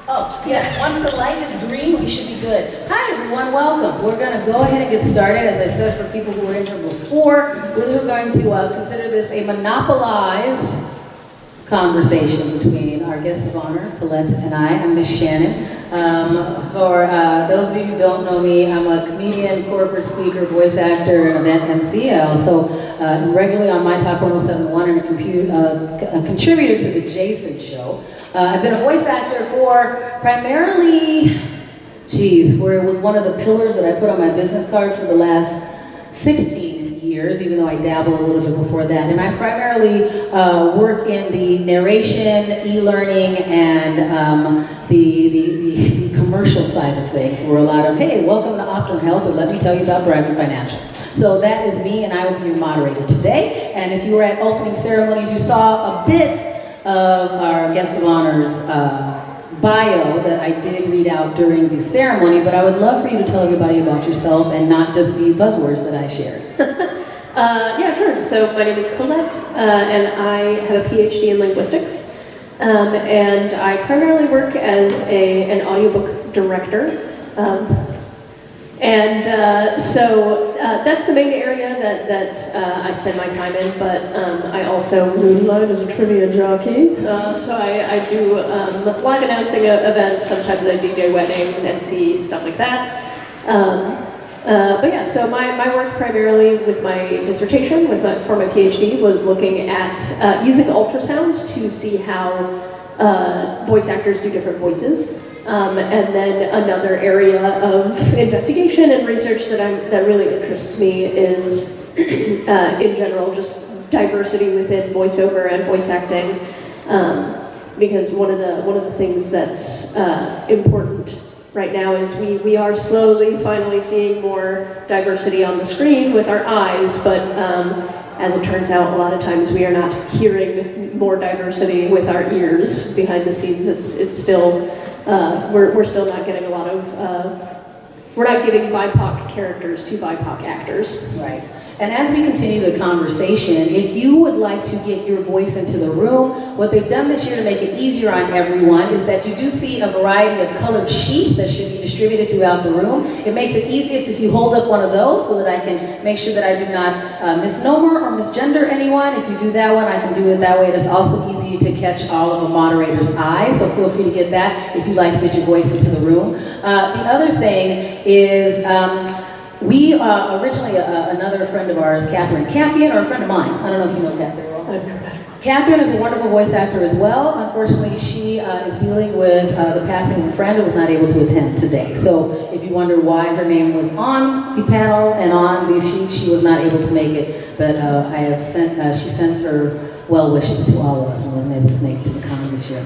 Oh, yes, once the light is green, we should be good. Hi everyone, welcome. We're going to go ahead and get started. As I said, for people who were in here before, we're going to consider this a monopolized conversation between our guest of honor, Colette, and I. I'm Miss Shannan. For those of you who don't know me, I'm a comedian, corporate speaker, voice actor, and event MC. I also am regularly on My Talk 1071 and a contributor to the Jason Show. I've been a voice actor for primarily, where it was one of the pillars that I put on my business card for the last 16 years, even though I dabbled a little bit before that. And I primarily work in the narration, e-learning, and the commercial side of things. We're a lot of, hey, welcome to Optum Health, and let me tell you about Thriving Financial. So that is me, and I will be your moderator today. And if you were at opening ceremonies, you saw a bit of our guest of honor's bio that I did read out during the ceremony, but I would love for you to tell everybody about yourself and not just the buzzwords that I shared. Yeah, sure. So my name is Colette, and I have a PhD in linguistics, and I primarily work as an audiobook director. So that's the main area that I spend my time in, but I also moonlight as a trivia jockey. So I do live announcing events, sometimes I DJ weddings, MC, stuff like that. But yeah, so my work primarily with my dissertation, for my PhD, was looking at using ultrasound to see how voice actors do different voices. And then another area of investigation and research that really interests me is, in general, just diversity within voiceover and voice acting, because one of the things that's important right now is we are slowly, finally seeing more diversity on the screen with our eyes, but as it turns out, a lot of times we are not hearing more diversity with our ears behind the scenes. It's still. We're still not getting a lot of, we're not giving BIPOC characters to BIPOC actors. Right. And as we continue the conversation, if you would like to get your voice into the room, what they've done this year to make it easier on everyone is that you do see a variety of colored sheets that should be distributed throughout the room. It makes it easiest if you hold up one of those so that I can make sure that I do not misnomer or misgender anyone. If you do that one, I can do it that way. It is also easy to catch all of a moderator's eyes, so feel free to get that if you'd like to get your voice into the room. The other thing is, we originally, another friend of ours, Catherine Campion, or a friend of mine, I don't know if you know Catherine well. I've never met her. Catherine is a wonderful voice actor as well. Unfortunately, she is dealing with the passing of a friend who was not able to attend today. So if you wonder why her name was on the panel and on the sheet, she was not able to make it. But I have she sends her well wishes to all of us and wasn't able to make it to the con this year.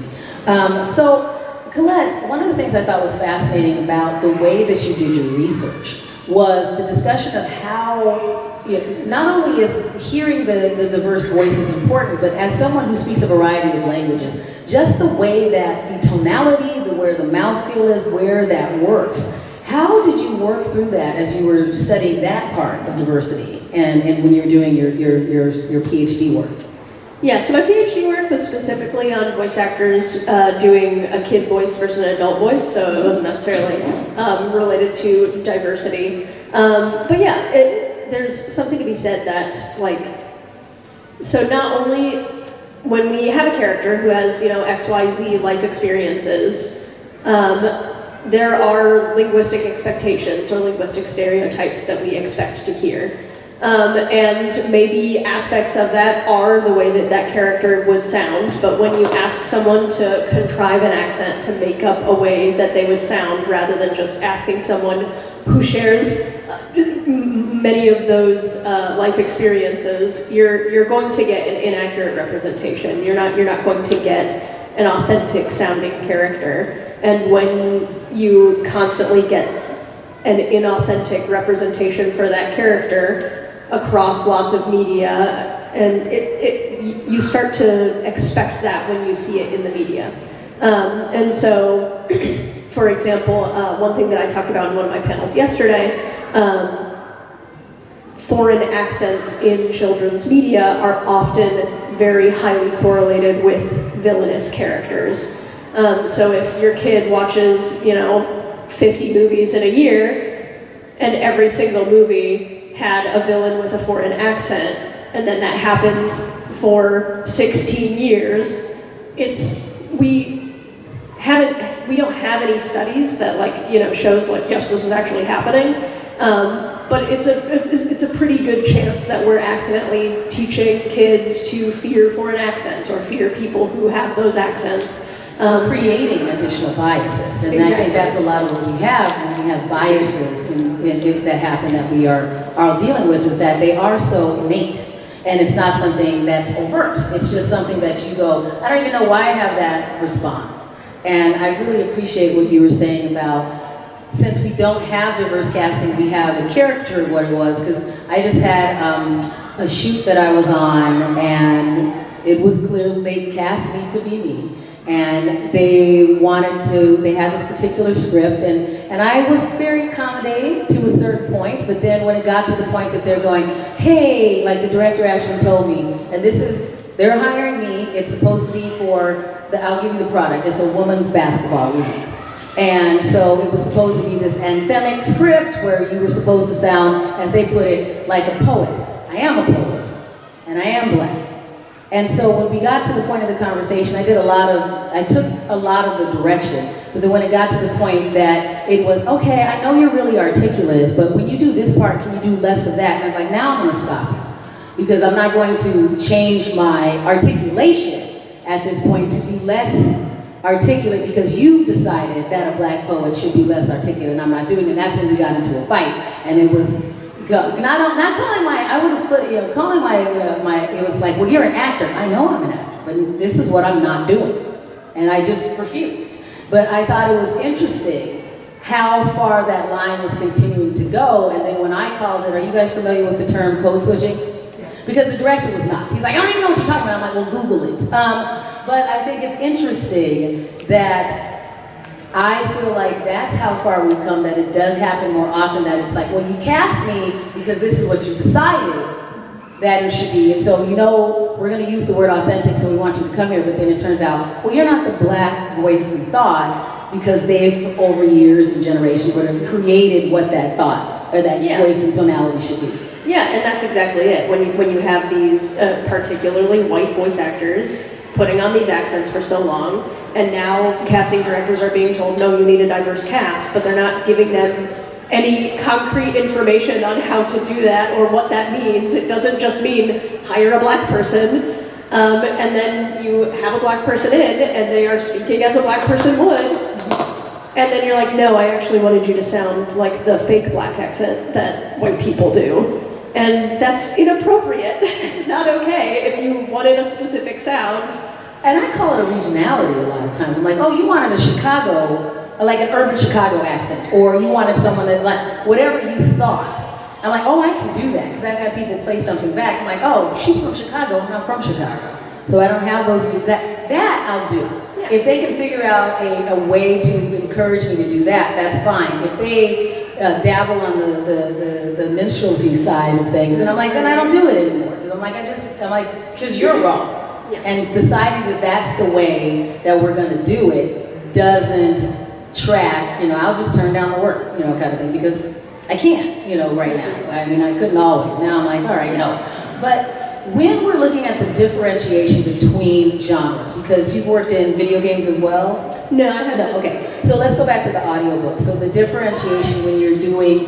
So Colette, one of the things I thought was fascinating about the way that you did your research was the discussion of how, not only is hearing the diverse voices important, but as someone who speaks a variety of languages, just the way that the tonality, where the mouthfeel is, where that works. How did you work through that as you were studying that part of diversity and when you were doing your PhD work? Yeah, so my PhD work was specifically on voice actors doing a kid voice versus an adult voice, so it wasn't necessarily related to diversity. But yeah, there's something to be said that, so not only when we have a character who has, XYZ life experiences, there are linguistic expectations or linguistic stereotypes that we expect to hear. And maybe aspects of that are the way that character would sound, but when you ask someone to contrive an accent to make up a way that they would sound, rather than just asking someone who shares many of those life experiences, you're going to get an inaccurate representation. You're not going to get an authentic sounding character. And when you constantly get an inauthentic representation for that character across lots of media, and you start to expect that when you see it in the media. And so, for example, one thing that I talked about in one of my panels yesterday, foreign accents in children's media are often very highly correlated with villainous characters. So if your kid watches, 50 movies in a year, and every single movie had a villain with a foreign accent, and then that happens for 16 years, we don't have any studies that shows yes, this is actually happening. But it's a pretty good chance that we're accidentally teaching kids to fear foreign accents or fear people who have those accents. Creating additional biases, and Exactly. I think that's a lot of what we have when we have biases that happen that we are all dealing with, is that they are so innate. And it's not something that's overt. It's just something that you go, I don't even know why I have that response. And I really appreciate what you were saying about, since we don't have diverse casting, we have a character of what it was, because I just had a shoot that I was on, and it was clear they cast me to be me. And they had this particular script, and I was very accommodating to a certain point, but then when it got to the point that they're going, hey, like the director actually told me, and they're hiring me, it's supposed to be I'll give you the product, it's a women's basketball league. And so it was supposed to be this anthemic script where you were supposed to sound, as they put it, like a poet. I am a poet, and I am Black. And so when we got to the point of the conversation, I took a lot of the direction, but then when it got to the point that it was, okay, I know you're really articulate, but when you do this part, can you do less of that? And I was like, now I'm gonna stop you, because I'm not going to change my articulation at this point to be less articulate because you decided that a Black poet should be less articulate, and I'm not doing it. And that's when we got into a fight, and it was not calling my, I would have put, calling my, it was like, well, you're an actor. I know I'm an actor, but this is what I'm not doing. And I just refused. But I thought it was interesting how far that line was continuing to go. And then when I called it, are you guys familiar with the term code switching? Because the director was not. He's like, I don't even know what you're talking about. I'm like, well, Google it. But I think it's interesting that I feel like that's how far we've come, that it does happen more often, that it's like, well, you cast me because this is what you decided that it should be. And so, we're going to use the word authentic, so we want you to come here, but then it turns out, well, you're not the Black voice we thought, because they've, over years and generations, whatever, created what that thought, or that voice and tonality should be. Yeah, and that's exactly it. When you have these particularly white voice actors putting on these accents for so long, and now casting directors are being told, no, you need a diverse cast, but they're not giving them any concrete information on how to do that or what that means. It doesn't just mean hire a Black person, and then you have a Black person in, and they are speaking as a Black person would, and then you're like, no, I actually wanted you to sound like the fake Black accent that white people do. And that's inappropriate. It's not okay if you wanted a specific sound. And I call it a regionality a lot of times. I'm like, oh, you wanted a Chicago, like an urban Chicago accent, or you wanted someone that, like, whatever you thought. I'm like, oh, I can do that, because I've had people play something back. I'm like, oh, she's from Chicago, I'm not from Chicago. So I don't have those, that I'll do. Yeah. If they can figure out a way to encourage me to do that, that's fine. If they dabble on the minstrelsy side of things, then I'm like, then I don't do it anymore. Because I'm like, because you're wrong. Yeah. And deciding that that's the way that we're gonna do it doesn't track, I'll just turn down the work, kind of thing, because I can't, right now. I mean, I couldn't always. Now I'm like, all right, no. But when we're looking at the differentiation between genres, because you've worked in video games as well? No, I haven't. No, okay. So let's go back to the audiobook. So the differentiation when you're doing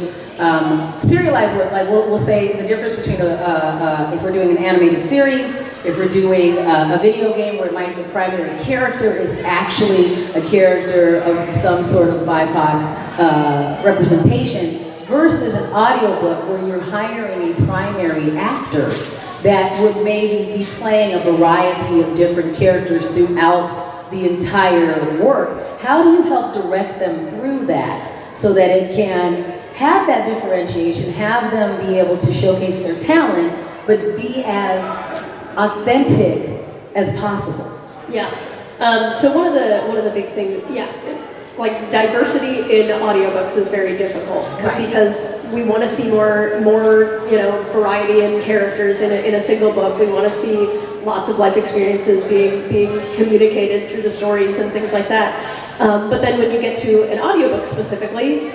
serialized work, like we'll say the difference between if we're doing an animated series, if we're doing a video game where the primary character is actually a character of some sort of BIPOC representation, versus an audiobook where you're hiring a primary actor that would maybe be playing a variety of different characters throughout the entire work. How do you help direct them through that so that it can have that differentiation, have them be able to showcase their talents, but be as authentic as possible? Yeah. So one of the big things, like diversity in audiobooks is very difficult Right. because we want to see more variety in characters in a single book. We want to see lots of life experiences being communicated through the stories and things like that. But then when you get to an audiobook specifically,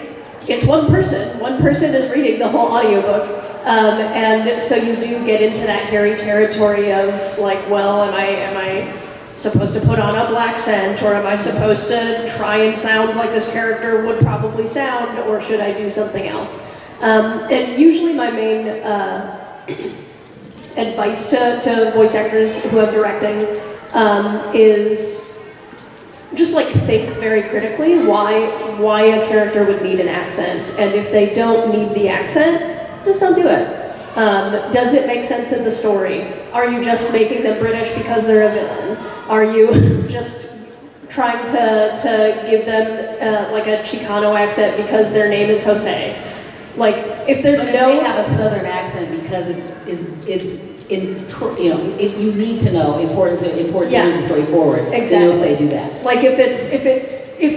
it's one person. One person is reading the whole audiobook. And so you do get into that hairy territory of like, well, am I supposed to put on a black scent, or am I supposed to try and sound like this character would probably sound, or should I do something else? And usually my main advice to voice actors who I'm directing is just like think very critically why a character would need an accent, and if they don't need the accent, just don't do it. Does it make sense in the story? Are you just making them British because they're a villain? Are you just trying to give them like a Chicano accent because their name is Jose? Like, if there's But if no... they have a southern accent because it is you need to know, important to move the story forward. Exactly. Then you'll say do that. Like if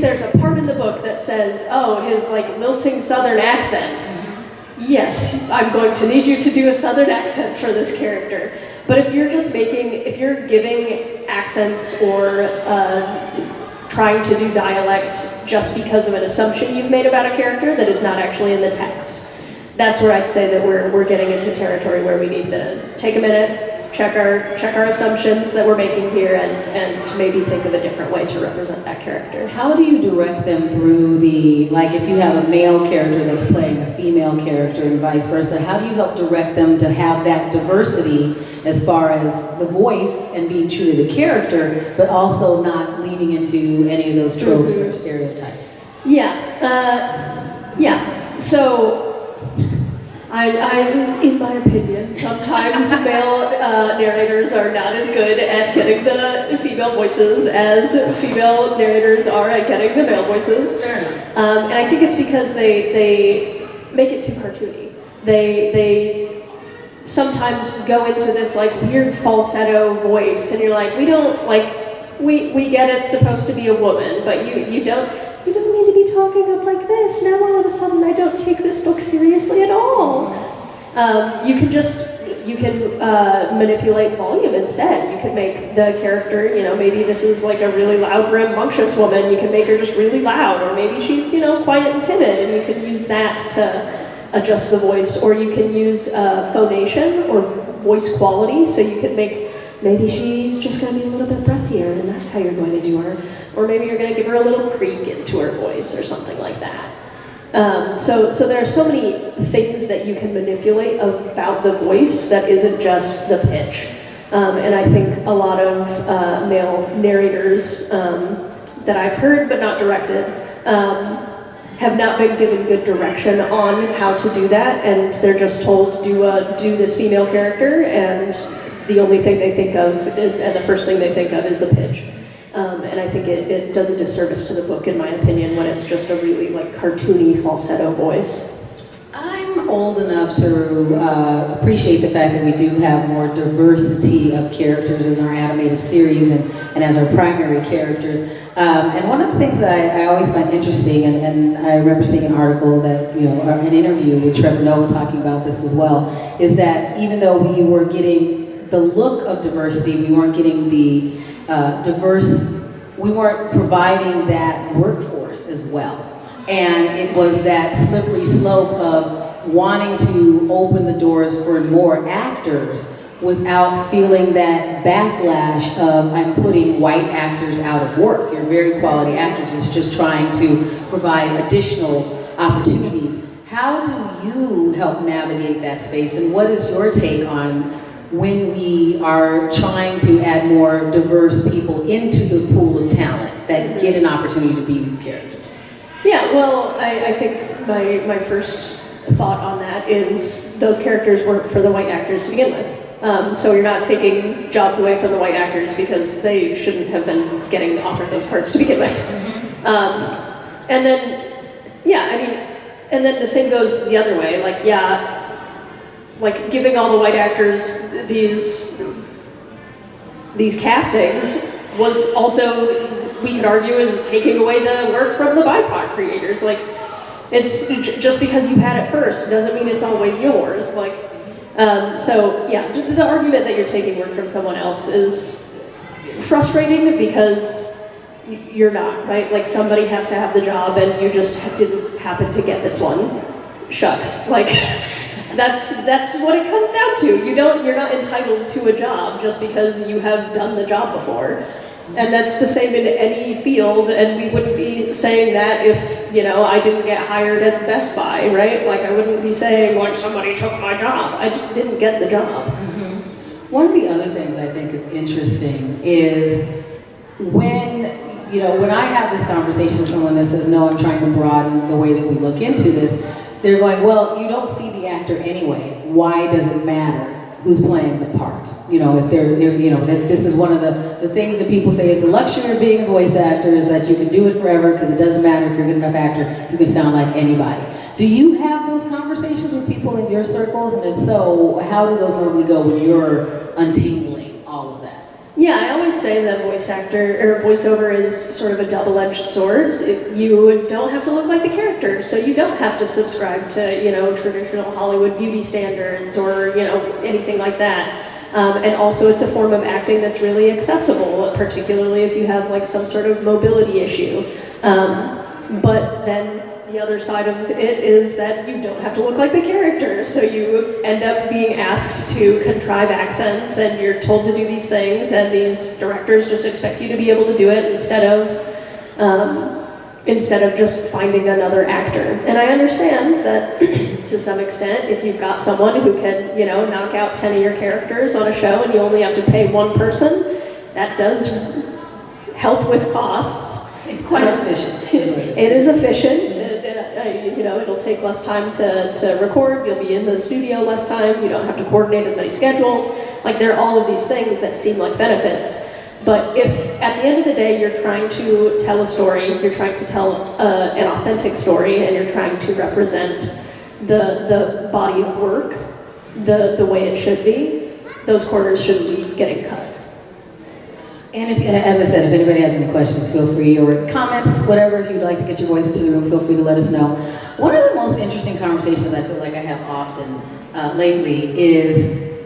there's a part in the book that says, oh, his like lilting southern accent, yes, I'm going to need you to do a southern accent for this character. But if you're giving accents or trying to do dialects just because of an assumption you've made about a character that is not actually in the text, that's where I'd say that we're getting into territory where we need to take a minute, check our assumptions that we're making here, and maybe think of a different way to represent that character. How do you direct them through like if you have a male character that's playing a female character and vice versa, how do you help direct them to have that diversity as far as the voice and being true to the character, but also not leaning into any of those tropes or stereotypes? So, in my opinion, sometimes male narrators are not as good at getting the female voices as female narrators are at getting the male voices. Fair enough. And I think it's because they make it too cartoony. They sometimes go into this like weird falsetto voice, and you're like, we get it's supposed to be a woman, but you don't need to be talking up like this. Now all of a sudden I don't take this book seriously at all. You can manipulate volume instead. You can make the character, maybe this is like a really loud, rambunctious woman. You can make her just really loud, or maybe she's, quiet and timid, and you can use that to adjust the voice, or you can use phonation or voice quality, so you can make maybe she's just going to be a little bit breathier, and that's how you're going to do her. Or maybe you're going to give her a little creak into her voice or something like that. So there are so many things that you can manipulate about the voice that isn't just the pitch. And I think a lot of male narrators that I've heard but not directed have not been given good direction on how to do that, and they're just told to do this female character, and the only thing they think of, and the first thing they think of, is the pitch. And I think it does a disservice to the book, in my opinion, when it's just a really like cartoony falsetto voice. I'm old enough to appreciate the fact that we do have more diversity of characters in our animated series and as our primary characters. And one of the things that I always find interesting, and I remember seeing an article that, an interview with Trevor Noah talking about this as well, is that even though we were getting the look of diversity, we weren't getting the we weren't providing that workforce as well. And it was that slippery slope of wanting to open the doors for more actors without feeling that backlash of I'm putting white actors out of work. You're very quality actors, it's just trying to provide additional opportunities. How do you help navigate that space, and what is your take on when we are trying to add more diverse people into the pool of talent that get an opportunity to be these characters? Yeah, well, I think my first thought on that is those characters weren't for the white actors to begin with. So you're not taking jobs away from the white actors because they shouldn't have been getting offered those parts to begin with. And then, and then the same goes the other way. Like giving all the white actors these castings was also we could argue is taking away the work from the BIPOC creators. Like, it's just because you had it first doesn't mean it's always yours. Like, so yeah, the argument that you're taking work from someone else is frustrating because you're not, right? Like, somebody has to have the job and you just didn't happen to get this one. Shucks. Like, that's what it comes down to. You're not entitled to a job just because you have done the job before. And that's the same in any field, and we wouldn't be saying that if, I didn't get hired at Best Buy, right? Like, I wouldn't be saying, like, somebody took my job. I just didn't get the job. Mm-hmm. One of the other things I think is interesting is when I have this conversation with someone that says, no, I'm trying to broaden the way that we look into this, they're going, well, you don't see the actor anyway. Why does it matter who's playing the part? This is one of the things that people say is the luxury of being a voice actor is that you can do it forever because it doesn't matter if you're a good enough actor, you can sound like anybody. Do you have those conversations with people in your circles? And if so, how do those normally go when you're untangling all of that? Yeah, I always say that voiceover is sort of a double-edged sword. You don't have to look like the character, so you don't have to subscribe to, traditional Hollywood beauty standards or, anything like that. And also it's a form of acting that's really accessible, particularly if you have like some sort of mobility issue. But then the other side of it is that you don't have to look like the character, so you end up being asked to contrive accents and you're told to do these things and these directors just expect you to be able to do it instead of just finding another actor. And I understand that to some extent, if you've got someone who can, knock out 10 of your characters on a show and you only have to pay one person, that does help with costs. It's quite efficient. It is efficient. It'll take less time to record. You'll be in the studio less time. You don't have to coordinate as many schedules. Like, there are all of these things that seem like benefits. But if at the end of the day you're trying to tell a story, you're trying to tell an authentic story, and you're trying to represent the body of work the way it should be, those corners shouldn't be getting cut. And as I said, if anybody has any questions, feel free, or comments, whatever, if you'd like to get your voice into the room, feel free to let us know. One of the most interesting conversations I feel like I have often lately is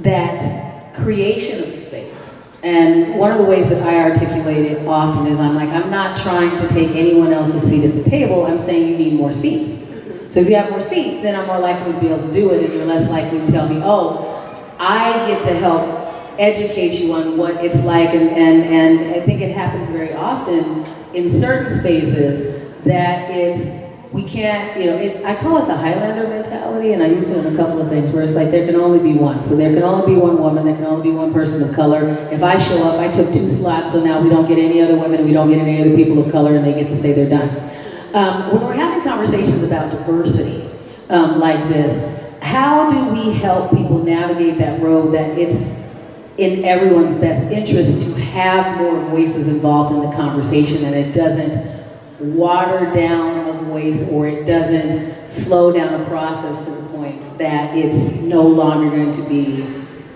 that creation of space. And one of the ways that I articulate it often is I'm not trying to take anyone else's seat at the table, I'm saying you need more seats. So if you have more seats, then I'm more likely to be able to do it, and you're less likely to tell me, oh, I get to help educate you on what it's like, and I think it happens very often in certain spaces that we can't, I call it the Highlander mentality, and I use it in a couple of things where it's like there can only be one. So there can only be one woman, there can only be one person of color. If I show up, I took 2 slots, so now we don't get any other women, and we don't get any other people of color, and they get to say they're done. When we're having conversations about diversity like this, how do we help people navigate that road that it's in everyone's best interest to have more voices involved in the conversation, and it doesn't water down a voice, or it doesn't slow down a process to the point that it's no longer going to be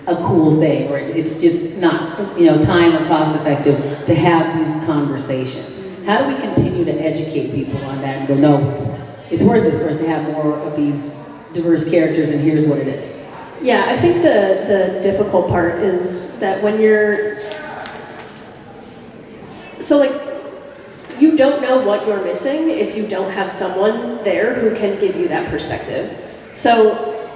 a cool thing, or it's just not, time or cost effective to have these conversations. How do we continue to educate people on that and go, no, it's worth this for us to have more of these diverse characters, and here's what it is? Yeah, I think the difficult part is that when you don't know what you're missing if you don't have someone there who can give you that perspective. So,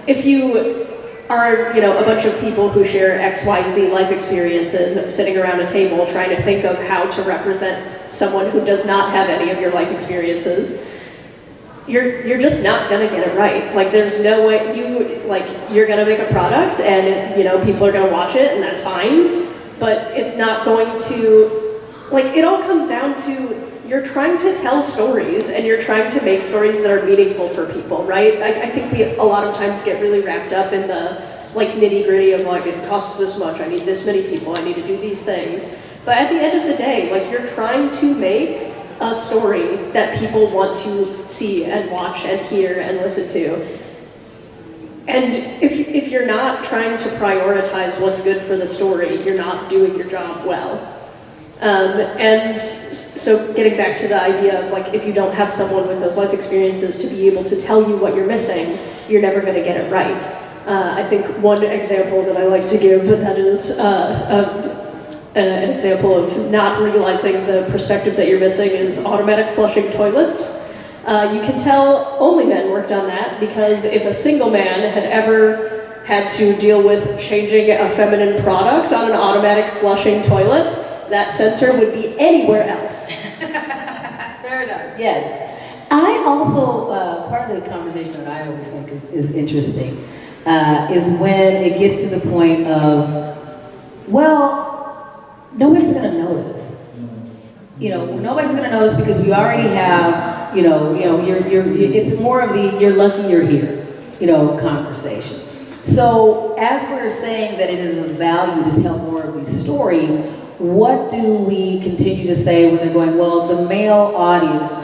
if you are, a bunch of people who share XYZ life experiences sitting around a table trying to think of how to represent someone who does not have any of your life experiences, you're just not gonna get it right. There's no way you're gonna make a product and people are gonna watch it and that's fine, but it's not going to, it all comes down to you're trying to tell stories and you're trying to make stories that are meaningful for people, right? I think we a lot of times get really wrapped up in the nitty gritty of it costs this much, I need this many people, I need to do these things. But at the end of the day, you're trying to make a story that people want to see and watch and hear and listen to. And if you're not trying to prioritize what's good for the story, you're not doing your job well. So getting back to the idea of like, if you don't have someone with those life experiences to be able to tell you what you're missing, you're never going to get it right. I think one example that I like to give that is an example of not realizing the perspective that you're missing is automatic flushing toilets. You can tell only men worked on that, because if a single man had ever had to deal with changing a feminine product on an automatic flushing toilet, that sensor would be anywhere else. Fair enough. Yes. I also, part of the conversation that I always think is interesting is when it gets to the point of, well, nobody's going to notice. You know, nobody's going to notice because we already have, it's more of the "you're lucky you're here," conversation. So as we're saying that it is of value to tell more of these stories, what do we continue to say when they're going, well, the male audience,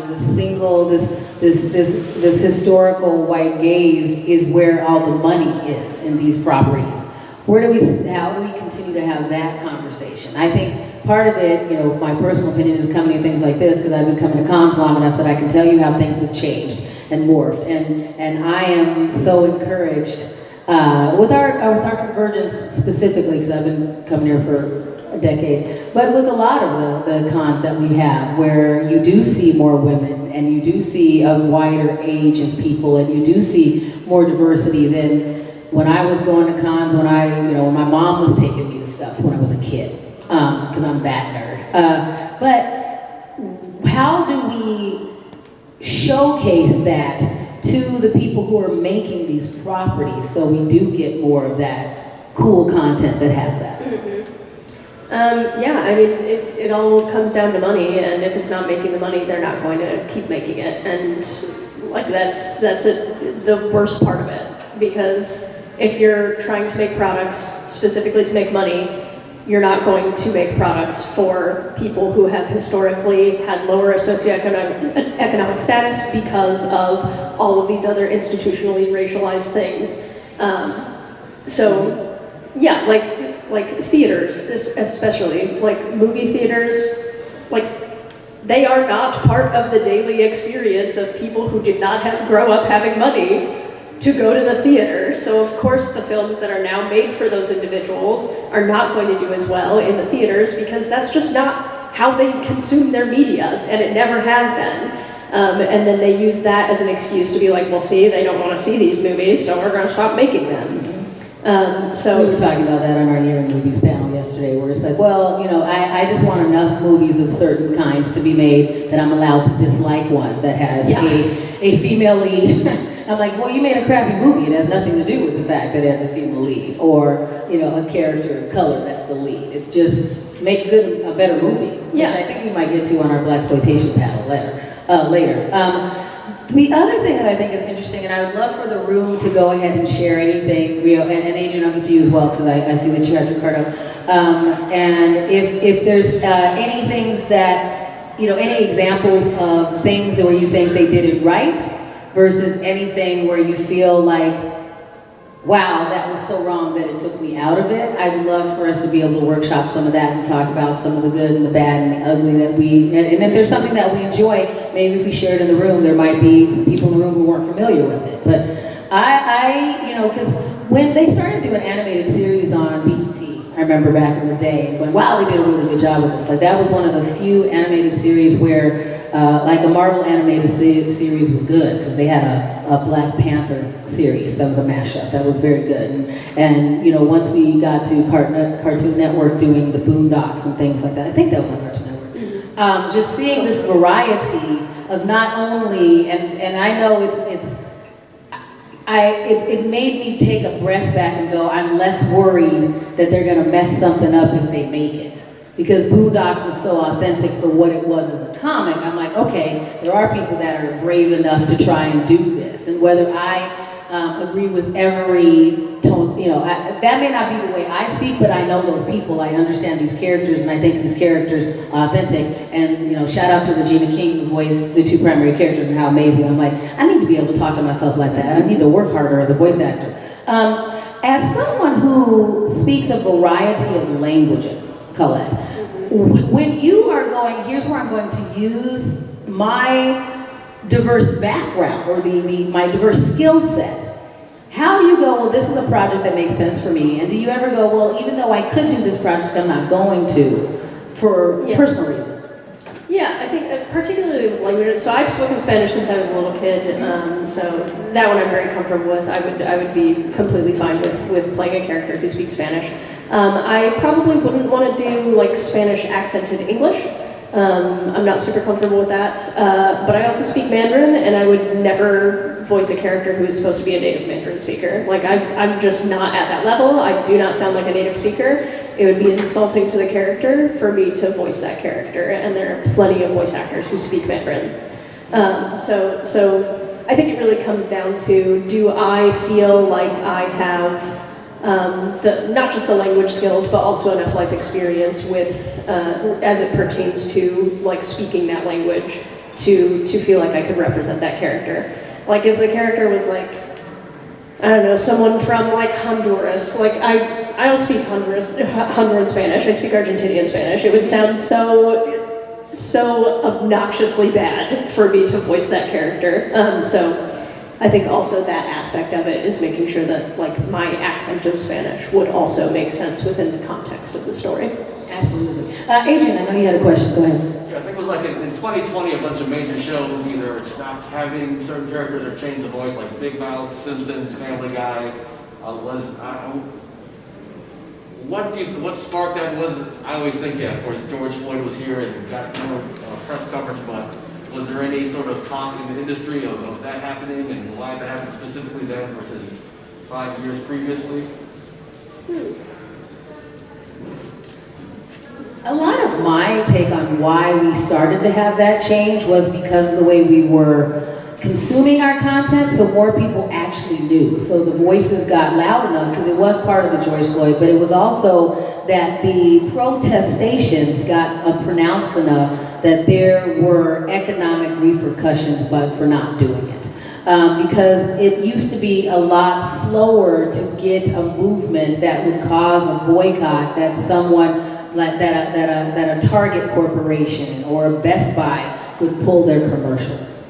this historical white gaze is where all the money is in these properties? How do we continue to have that conversation? I think part of it, my personal opinion is coming to things like this, because I've been coming to cons long enough that I can tell you how things have changed and morphed. And I am so encouraged with our convergence specifically, because I've been coming here for a decade, but with a lot of the cons that we have, where you do see more women, and you do see a wider age of people, and you do see more diversity than when I was going to cons, when when my mom was taking me to stuff when I was a kid, because I'm that nerd. But how do we showcase that to the people who are making these properties, so we do get more of that cool content that has that? I mean, it all comes down to money, and if it's not making the money, they're not going to keep making it, and like that's the worst part of it, because if you're trying to make products specifically to make money, you're not going to make products for people who have historically had lower socioeconomic status because of all of these other institutionally racialized things. Like theaters, especially, like movie theaters, like they are not part of the daily experience of people who did not grow up having money to go to the theater. So of course the films that are now made for those individuals are not going to do as well in the theaters, because that's just not how they consume their media, and it never has been. And then they use that as an excuse to be like, well, see, they don't want to see these movies, so we're going to stop making them. We were talking about that on our Year in Movies panel yesterday, where it's like, well, I just want enough movies of certain kinds to be made that I'm allowed to dislike one that has a female lead. I'm like, well, you made a crappy movie. It has nothing to do with the fact that it has a female lead, or a character of color that's the lead. It's just make a better movie, which I think we might get to on our blaxploitation panel later. The other thing that I think is interesting, and I would love for the room to go ahead and share anything, and Adrian, I'll get to you as well, because I see that you have your card up. And if there's any things that, any examples of things where you think they did it right, versus anything where you feel like, wow, that was so wrong that it took me out of it. I'd love for us to be able to workshop some of that and talk about some of the good and the bad and the ugly that and if there's something that we enjoy, maybe if we share it in the room, there might be some people in the room who weren't familiar with it. But because when they started doing animated series on BET, I remember back in the day, and going, wow, they did a really good job with this. Like, that was one of the few animated series where like a Marvel animated series was good, because they had a Black Panther series that was a mashup that was very good, and once we got to Cartoon Network doing the Boondocks and things like that, I think that was on Cartoon Network. Just seeing this variety of not only, and I know it made me take a breath back and go, I'm less worried that they're gonna mess something up if they make it. Because Boondocks was so authentic for what it was as a comic, I'm like, okay, there are people that are brave enough to try and do this. And whether I agree with every tone, that may not be the way I speak, but I know those people, I understand these characters, and I think these characters are authentic. And shout out to Regina King, who voiced the two primary characters, and how amazing. I'm like, I need to be able to talk to myself like that. I need to work harder as a voice actor. As someone who speaks a variety of languages, Colette, when you are going, here's where I'm going to use my diverse background or my diverse skill set. How do you go, well, this is a project that makes sense for me, and do you ever go, well, even though I could do this project, I'm not going to for personal reasons? Yeah, I think particularly with languages. So I've spoken Spanish since I was a little kid, so that one I'm very comfortable with. I would be completely fine with playing a character who speaks Spanish. I probably wouldn't want to do like Spanish accented English. I'm not super comfortable with that. But I also speak Mandarin, and I would never voice a character who is supposed to be a native Mandarin speaker. Like I'm just not at that level. I do not sound like a native speaker. It would be insulting to the character for me to voice that character, and there are plenty of voice actors who speak Mandarin. So I think it really comes down to, do I feel like I have not just the language skills, but also enough life experience with, as it pertains to like speaking that language, to feel like I could represent that character. Like if the character was like, I don't know, someone from like Honduras, like I don't speak Honduran Spanish, I speak Argentinian Spanish. It would sound so obnoxiously bad for me to voice that character. So I think also that aspect of it is making sure that like my accent of Spanish would also make sense within the context of the story. Absolutely. Adrian, I know you had a question, go ahead. Yeah, I think it was like in 2020, a bunch of major shows either stopped having certain characters or changed the voice, like Big Mouth, Simpsons, Family Guy. What sparked that was, I always think, yeah, of course, George Floyd was here and got press coverage, but was there any sort of talk in the industry of that happening, and why that happened specifically then versus 5 years previously? A lot of my take on why we started to have that change was because of the way we were consuming our content, so more people actually knew. So the voices got loud enough because it was part of the George Floyd, but it was also that the protestations got pronounced enough that there were economic repercussions for not doing it. Because it used to be a lot slower to get a movement that would cause a boycott that someone like that a Target corporation or a Best Buy would pull their commercials.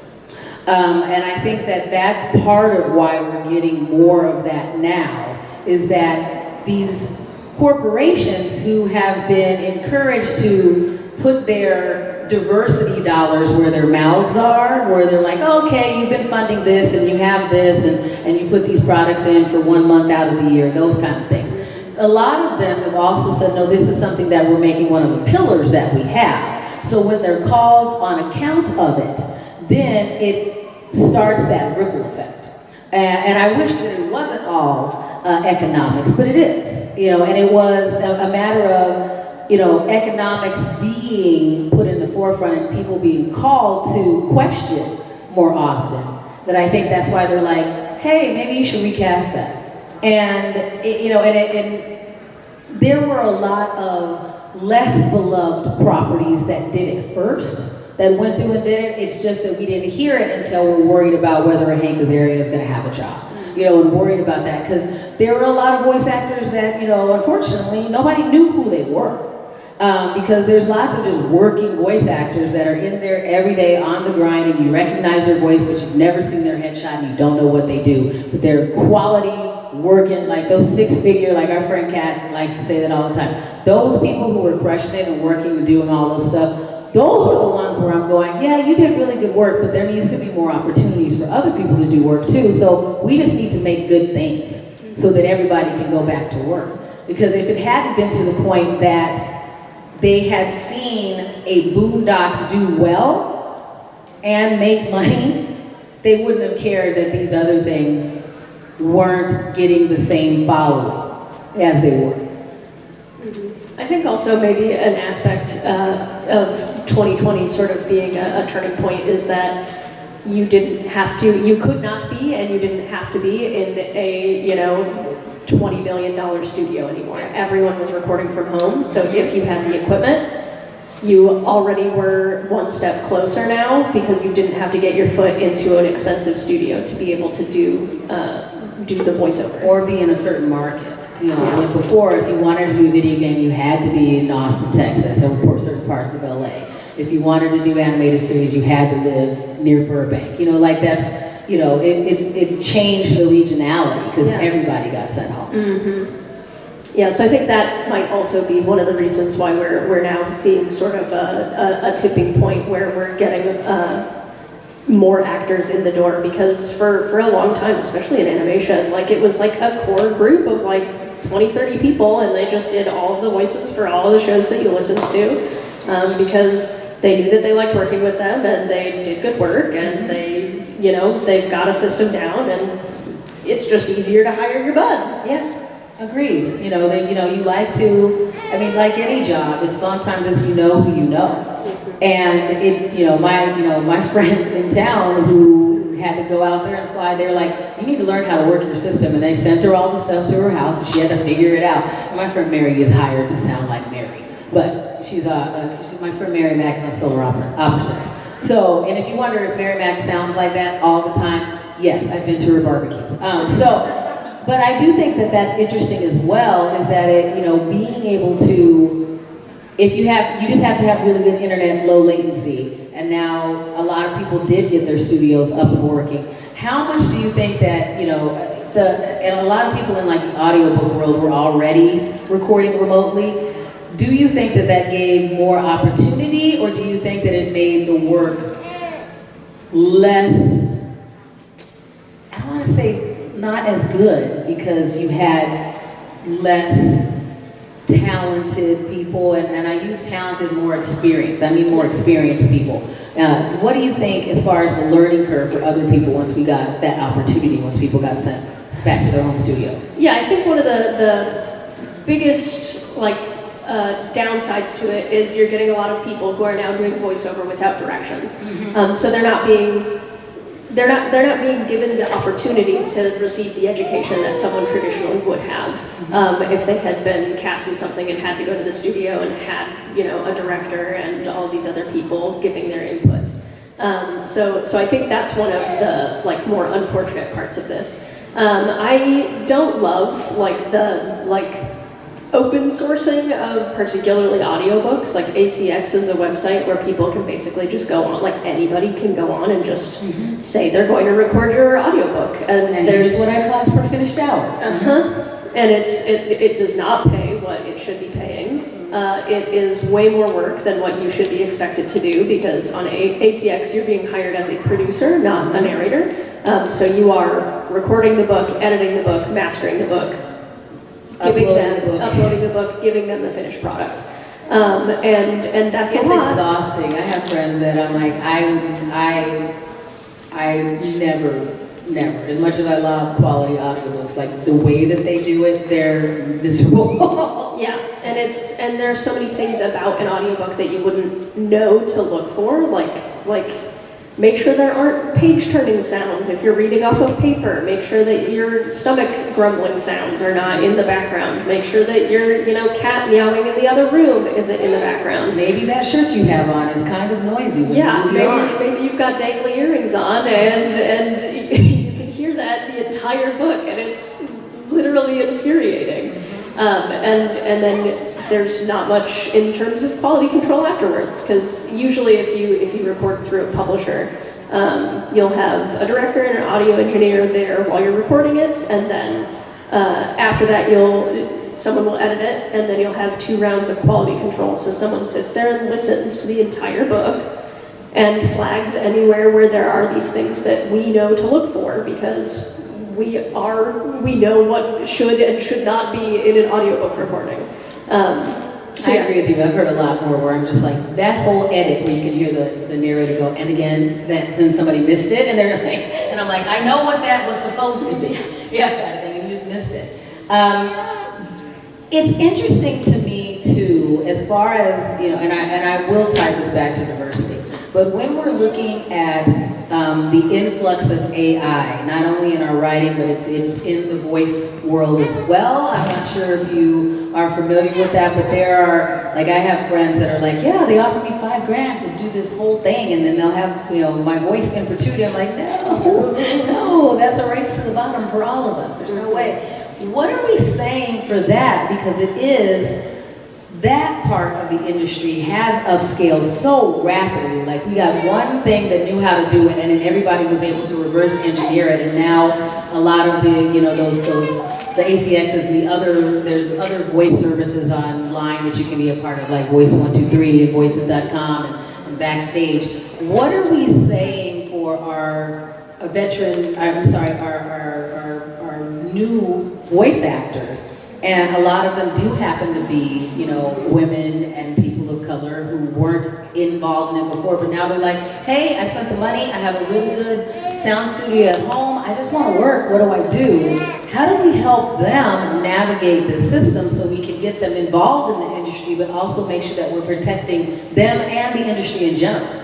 And I think that that's part of why we're getting more of that now, is that these corporations who have been encouraged to put their diversity dollars where their mouths are, where they're like, okay, you've been funding this and you have this and you put these products in for 1 month out of the year, those kind of things. A lot of them have also said, no, this is something that we're making one of the pillars that we have. So when they're called on account of it, then it starts that ripple effect. And I wish that it wasn't all economics, but it is, and it was a matter of, economics being put in the forefront and people being called to question more often. That I think that's why they're like, hey, maybe you should recast that. And, and there were a lot of less beloved properties that did it first, that went through and did it. It's just that we didn't hear it until we're worried about whether a Hank Azaria is going to have a job, and worried about that. Because there were a lot of voice actors that, unfortunately, nobody knew who they were. Because there's lots of just working voice actors that are in there every day on the grind, and you recognize their voice, but you've never seen their headshot and you don't know what they do. But they're quality working, like those 6-figure, like our friend Kat likes to say that all the time. Those people who were crushing it and working and doing all this stuff, those were the ones where I'm going, yeah, you did really good work, but there needs to be more opportunities for other people to do work too. So we just need to make good things so that everybody can go back to work. Because if it hadn't been to the point that they had seen a Boondocks do well and make money, they wouldn't have cared that these other things weren't getting the same following as they were. I think also maybe an aspect of 2020 sort of being a turning point is that you could not be, and you didn't have to be in a, $20 billion studio anymore. Everyone was recording from home, so if you had the equipment, you already were one step closer now because you didn't have to get your foot into an expensive studio to be able to do the voiceover. Or be in a certain market. when before, if you wanted to do a video game, you had to be in Austin, Texas, or certain parts of LA. If you wanted to do animated series, you had to live near Burbank. Like that's, it changed the regionality because everybody got sent home. Mm-hmm. Yeah, so I think that might also be one of the reasons why we're now seeing sort of a tipping point where we're getting more actors in the door, because for a long time, especially in animation, like it was like a core group of like 20, 30 people, and they just did all of the voices for all of the shows that you listened to, because they knew that they liked working with them and they did good work, and they've got a system down, and it's just easier to hire your bud. Yeah. Agreed. You like to, like any job, it's sometimes it's who you know. And my friend in town who had to go out there and fly, they were like, you need to learn how to work your system. And they sent her all the stuff to her house, and she had to figure it out. And my friend Mary is hired to sound like Mary. But she's my friend Mary Mack is on Solar Opposites. So, and if you wonder if Mary Mack sounds like that all the time, yes, I've been to her barbecues. But I do think that that's interesting as well, is that being able to, you just have to have really good internet, low latency, and now a lot of people did get their studios up and working. How much do you think that, and a lot of people in like the audiobook world were already recording remotely. Do you think that that gave more opportunity, or do you think that it made the work less, I don't want to say not as good, because you had less talented people, and I use talented more experienced. I mean more experienced people. What do you think as far as the learning curve for other people once we got that opportunity, once people got sent back to their own studios? Yeah, I think one of the biggest downsides to it is you're getting a lot of people who are now doing voiceover without direction. Mm-hmm. So they're not being given the opportunity to receive the education that someone traditionally would have if they had been cast in something and had to go to the studio and had a director and all these other people giving their input. So I think that's one of the more unfortunate parts of this. I don't love the open sourcing of particularly audiobooks. Like ACX is a website where people can basically just go on, anybody can go on and just say they're going to record your audiobook. And there's what I class per finished hour. And it does not pay what it should be paying. It is way more work than what you should be expected to do, because on ACX you're being hired as a producer, not a narrator. So you are recording the book, editing the book, mastering the book, uploading the book, giving them the finished product. And that's it's exhausting. I have friends that I'm like, I never, as much as I love quality audiobooks, the way that they do it, they're miserable. Yeah, and there are so many things about an audiobook that you wouldn't know to look for, like make sure there aren't page-turning sounds if you're reading off of paper. Make sure that your stomach grumbling sounds are not in the background. Make sure that your, cat meowing in the other room isn't in the background. Maybe that shirt you have on is kind of noisy. Yeah, maybe you've got dangly earrings on, and you can hear that the entire book, and it's literally infuriating. And then there's not much in terms of quality control afterwards, because usually if you record through a publisher, you'll have a director and an audio engineer there while you're recording it, and then after that someone will edit it, and then you'll have 2 rounds of quality control. So someone sits there and listens to the entire book and flags anywhere where there are these things that we know to look for, because we know what should and should not be in an audiobook recording. I agree with you. I've heard a lot more where I'm just like, that whole edit where you can hear the narrator go, and again, then somebody missed it, and they're like, and I'm like, I know what that was supposed to be. Yeah, kind of thing, and you just missed it. It's interesting to me too, as far as, and I will tie this back to diversity, but when we're looking at the influx of AI, not only in our writing, but it's in the voice world as well. I'm not sure if you are familiar with that, but there are, I have friends that are like, yeah, they offered me $5,000 to do this whole thing, and then they'll have, my voice in perpetuity. I'm like, no, that's a race to the bottom for all of us. There's no way. What are we saying for that? Because it is, that part of the industry has upscaled so rapidly. Like we got one thing that knew how to do it, and then everybody was able to reverse engineer it. And now a lot of the, you know, the ACXs, there's other voice services online that you can be a part of, like Voice123 and Voices.com and Backstage. What are we saying for our our new voice actors? And a lot of them do happen to be, you know, women and people of color who weren't involved in it before, but now they're like, hey, I spent the money, I have a really good sound studio at home, I just want to work, what do I do? How do we help them navigate this system so we can get them involved in the industry, but also make sure that we're protecting them and the industry in general?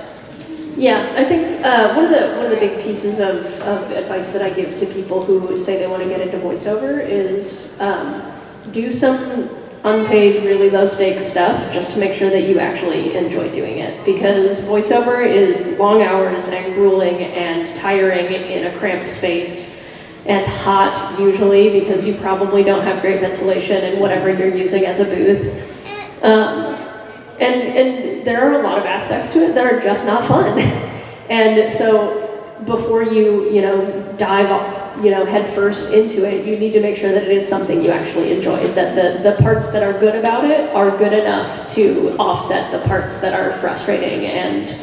Yeah, I think one of the big pieces of advice that I give to people who say they want to get into voiceover is do some unpaid, really low stakes stuff just to make sure that you actually enjoy doing it. Because voiceover is long hours and grueling and tiring in a cramped space and hot usually because you probably don't have great ventilation in whatever you're using as a booth. And there are a lot of aspects to it that are just not fun. And so before you dive head first into it, you need to make sure that it is something you actually enjoy, that the parts that are good about it are good enough to offset the parts that are frustrating and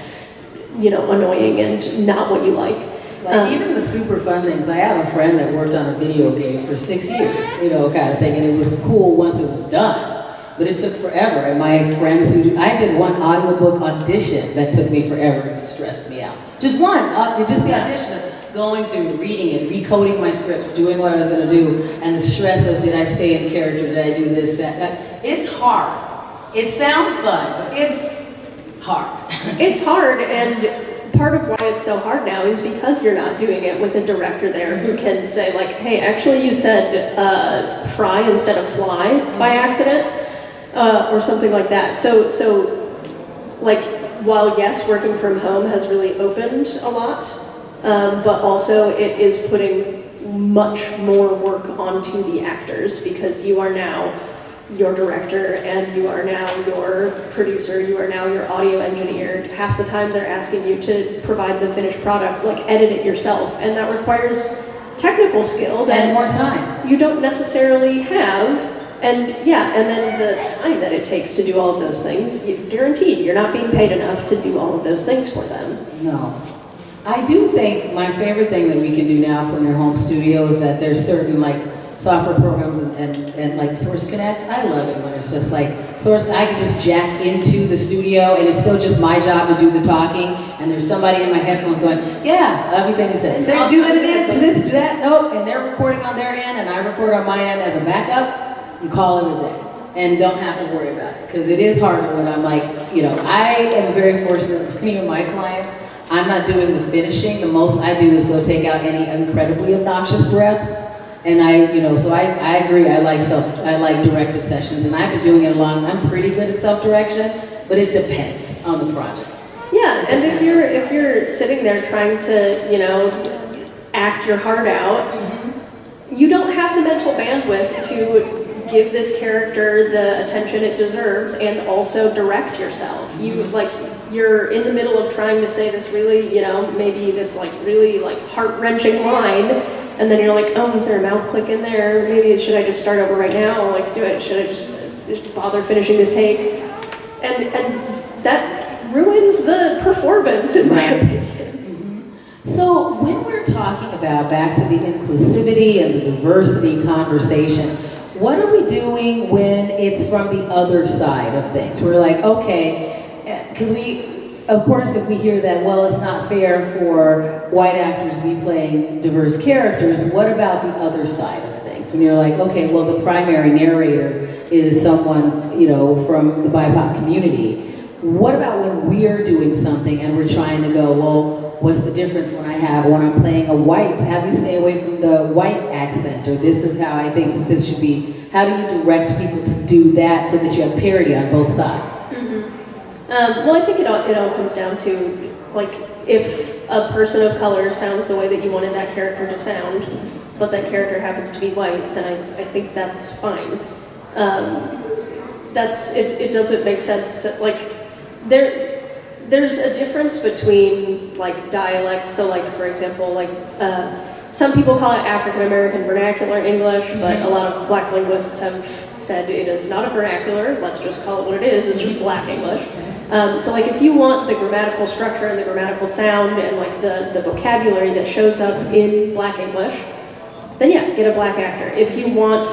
annoying and not what you like. Like even the super fun things. I have a friend that worked on a video game for 6 years, kind of thing, and it was cool once it was done. But it took forever, and my friends I did one audiobook audition that took me forever and stressed me out. Just one, just the audition of going through, reading it, recoding my scripts, doing what I was gonna do, and the stress of did I stay in character, did I do this, that. It's hard. It sounds fun, but it's hard. It's hard, and part of why it's so hard now is because you're not doing it with a director there who can say like, hey, actually you said fry instead of fly by accident. Or something like that. So like, while yes, working from home has really opened a lot, but also it is putting much more work onto the actors because you are now your director and you are now your producer, you are now your audio engineer. Half the time they're asking you to provide the finished product, like edit it yourself, and that requires technical skill that and more time you don't necessarily have. And then the time that it takes to do all of those things, guaranteed, you're not being paid enough to do all of those things for them. No. I do think my favorite thing that we can do now from your home studio is that there's certain like software programs and like Source Connect. I love it when it's just like I can just jack into the studio and it's still just my job to do the talking, and there's somebody in my headphones going, yeah, everything you said. Say, do that again, do this, do that, nope, and they're recording on their end and I record on my end as a backup. And call it a day, and don't have to worry about it, because it is harder when I'm like, I am very fortunate with many of my clients, I'm not doing the finishing, the most I do is go take out any incredibly obnoxious breaths, and so I agree, I like directed sessions, and I've been doing it I'm pretty good at self-direction, but it depends on the project. Yeah, and if you're sitting there trying to, act your heart out, you don't have the mental bandwidth to give this character the attention it deserves and also direct yourself. You're in the middle of trying to say this really, maybe this really heart-wrenching line, and then you're like, oh, is there a mouth click in there? Maybe should I just start over right now? Should I just bother finishing this take? And that ruins the performance in my opinion. So when we're talking about back to the inclusivity and the diversity conversation, what are we doing when it's from the other side of things? We're like, okay, because of course, if we hear that, well, it's not fair for white actors to be playing diverse characters, what about the other side of things? When you're like, okay, well, the primary narrator is someone, from the BIPOC community. What about when we're doing something and we're trying to go, well, what's the difference when I'm playing a white? How do you stay away from the white accent? Or this is how I think this should be. How do you direct people to do that so that you have parity on both sides? Well, I think it all comes down to, if a person of color sounds the way that you wanted that character to sound, but that character happens to be white, then I think that's fine. It doesn't make sense to, like, there's a difference between, like, dialects. So, like, for example, like, some people call it African American vernacular English, but a lot of black linguists have said it is not a vernacular, let's just call it what it is, it's just black English. So, like, if you want the grammatical structure and the grammatical sound and, like, the vocabulary that shows up in black English, then yeah, get a black actor. If you want,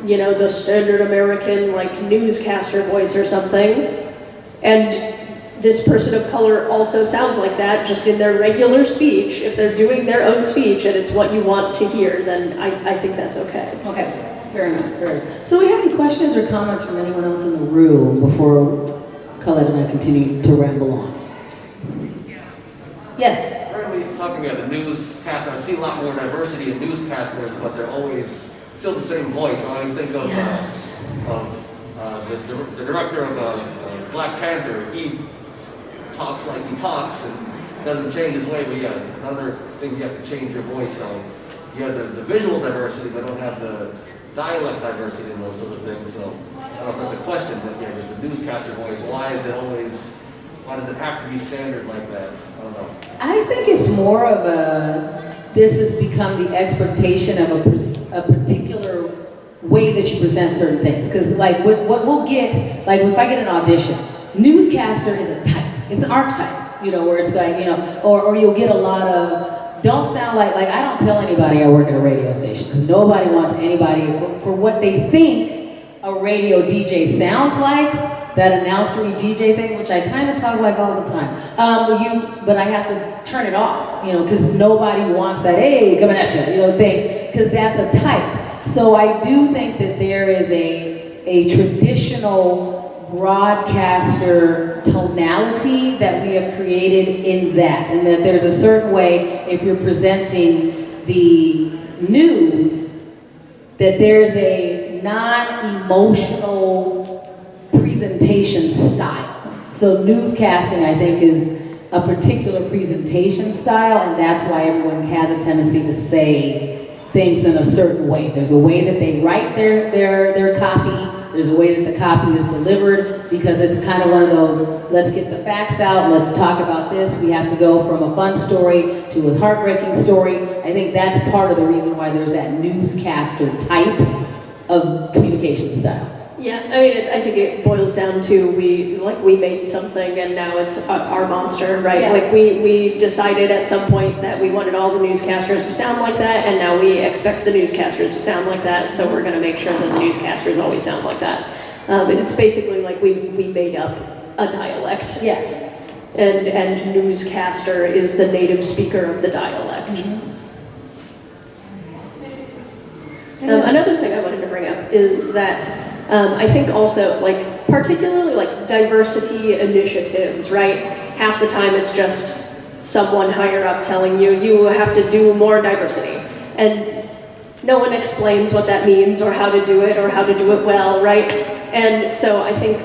you know, the standard American, like, newscaster voice or something, and this person of color also sounds like that, just in their regular speech, if they're doing their own speech and it's what you want to hear, then I think that's okay. Okay, fair enough, fair enough. So do we have any questions or comments from anyone else in the room before Colette and I continue to ramble on? Yes? Currently talking about the newscaster, I see a lot more diversity in newscasters, but they're always still the same voice. I always think of, the director of Black Panther. He talks like he talks and doesn't change his way, but yeah, other things you have to change your voice on. You have the visual diversity, but don't have the dialect diversity and those sort of things. So I don't know if that's a question, but yeah, there's the newscaster voice. Why does it have to be standard like that? I don't know. I think it's more of this has become the expectation of a particular way that you present certain things. Because like what we'll get, like if I get an audition, newscaster is a type. It's an archetype, you know, where it's like, you know, or you'll get a lot of, don't sound like I don't tell anybody I work at a radio station, because nobody wants anybody, for what they think a radio DJ sounds like, that announcery DJ thing, which I kind of talk like all the time. But I have to turn it off, you know, because nobody wants that, hey, coming at you, you know, thing, because that's a type. So I do think that there is a traditional broadcaster tonality that we have created in that, and that there's a certain way, if you're presenting the news, that there's a non-emotional presentation style. So newscasting, I think, is a particular presentation style, and that's why everyone has a tendency to say things in a certain way. There's a way that they write their copy. There's a way that the copy is delivered, because it's kind of one of those, let's get the facts out, let's talk about this. We have to go from a fun story to a heartbreaking story. I think that's part of the reason why there's that newscaster type of communication style. Yeah, I mean, I think it boils down to we made something and now it's our monster, right? Yeah. Like we decided at some point that we wanted all the newscasters to sound like that, and now we expect the newscasters to sound like that, so we're going to make sure that the newscasters always sound like that. It's basically like we made up a dialect. Yes. And newscaster is the native speaker of the dialect. Another thing I wanted to bring up is that I think also, like, particularly like diversity initiatives, right? Half the time it's just someone higher up telling you have to do more diversity. And no one explains what that means or how to do it or how to do it well, right? And so I think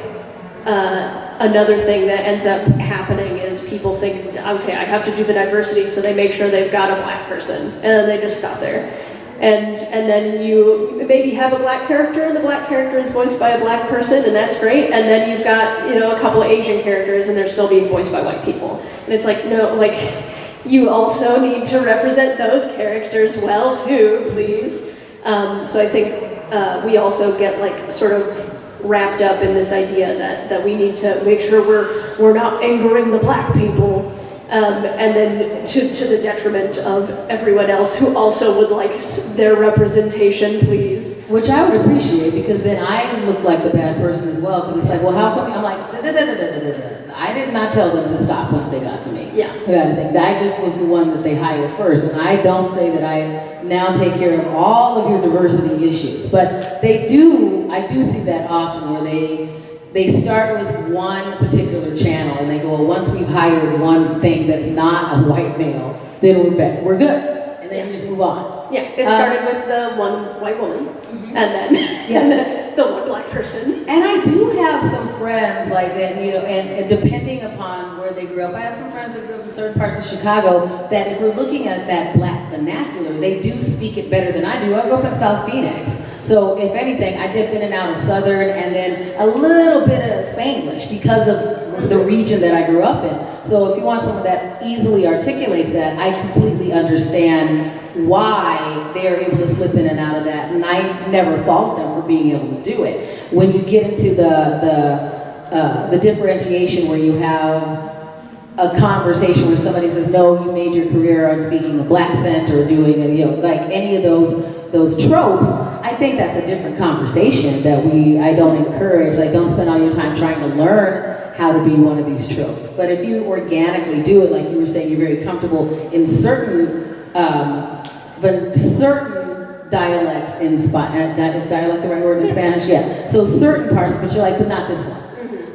another thing that ends up happening is people think, okay, I have to do the diversity, so they make sure they've got a black person, and then they just stop there. And then you maybe have a black character, and the black character is voiced by a black person, and that's great. And then you've got, you know, a couple of Asian characters, and they're still being voiced by white people. And it's like, no, like, you also need to represent those characters well too, please. So I think we also get like sort of wrapped up in this idea that we need to make sure we're not angering the black people. And then to the detriment of everyone else who also would like their representation, please. Which I would appreciate, because then I look like the bad person as well, because it's like, well, how come, I'm like, I did not tell them to stop once they got to me. Yeah. I just was the one that they hired first, and I don't say that I now take care of all of your diversity issues, but I do see that often where they start with one particular channel and they go, well, once we've hired one thing that's not a white male, then we're good. And then we just move on. Yeah, it started with the one white woman, and then the one black person. And I do have some friends like that, and depending upon where they grew up, I have some friends that grew up in certain parts of Chicago that if we're looking at that black vernacular, they do speak it better than I do. I grew up in South Phoenix. So if anything, I dipped in and out of Southern and then a little bit of Spanglish because of the region that I grew up in. So if you want someone that easily articulates that, I completely understand why they're able to slip in and out of that, and I never fault them for being able to do it. When you get into the differentiation where you have a conversation where somebody says, no, you made your career on speaking a black accent or doing like any of those tropes, I think that's a different conversation that I don't encourage. Like, don't spend all your time trying to learn how to be one of these tropes. But if you organically do it, like you were saying, you're very comfortable in certain dialects is dialect the right word in Spanish? Yeah. So certain parts, but you're like, but not this one.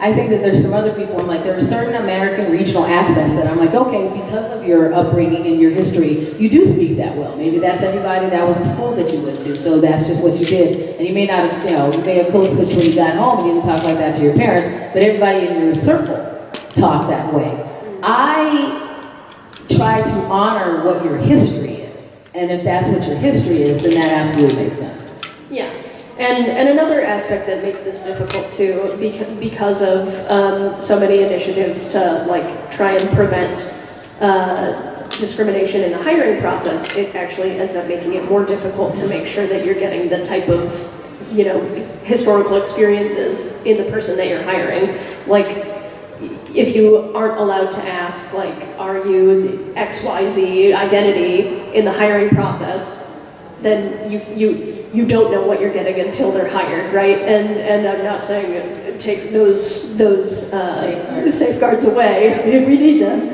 I think that there's some other people, I'm like, there are certain American regional accents that I'm like, okay, because of your upbringing and your history, you do speak that well. Maybe that's everybody, that was the school that you went to, so that's just what you did. And you may not have, you may have code switched when you got home, you didn't talk like that to your parents, but everybody in your circle talked that way. I try to honor what your history is, and if that's what your history is, then that absolutely makes sense. Yeah. And another aspect that makes this difficult too, because of so many initiatives to like try and prevent discrimination in the hiring process, it actually ends up making it more difficult to make sure that you're getting the type of, historical experiences in the person that you're hiring. Like, if you aren't allowed to ask, like, are you the XYZ identity in the hiring process, then you don't know what you're getting until they're hired, right? And I'm not saying take those safeguards away if we need them,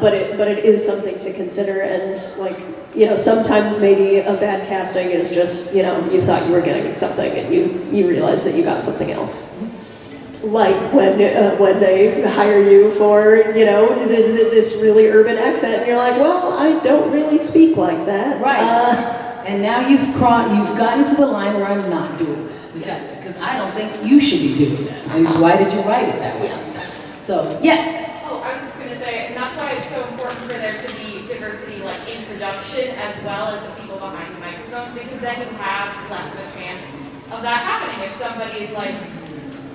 but it is something to consider. And like, sometimes maybe a bad casting is just, you thought you were getting something and you realize that you got something else. Like when they hire you for, this really urban accent, and you're like, well, I don't really speak like that. Right. And now you've gotten to the line where I'm not doing that. Because I don't think you should be doing that. I mean, why did you write it that way? So, yes? Oh, I was just going to say, and that's why it's so important for there to be diversity, like in production, as well as the people behind the microphone, because then you have less of a chance of that happening. If somebody's like,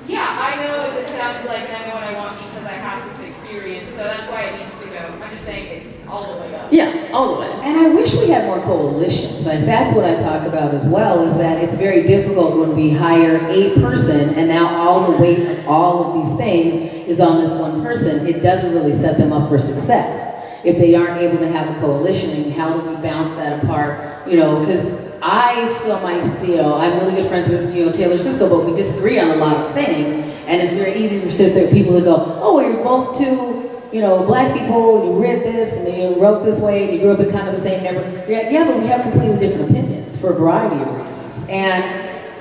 yeah, I know what this sounds like, and I know what I want because I have this experience, so that's why it needs to go. I'm just saying it all the way up. Yeah, all the way. And I wish we had more coalitions. Like, that's what I talk about as well, is that it's very difficult when we hire a person and now all the weight of all of these things is on this one person. It doesn't really set them up for success if they aren't able to have a coalition. And how do we bounce that apart? Because I still might, I'm really good friends with, Taylor Cisco, but we disagree on a lot of things. And it's very easy for people to go, oh, well, you're both two, black people, you read this, and you wrote this way, and you grew up in kind of the same neighborhood. Yeah, but we have completely different opinions for a variety of reasons. And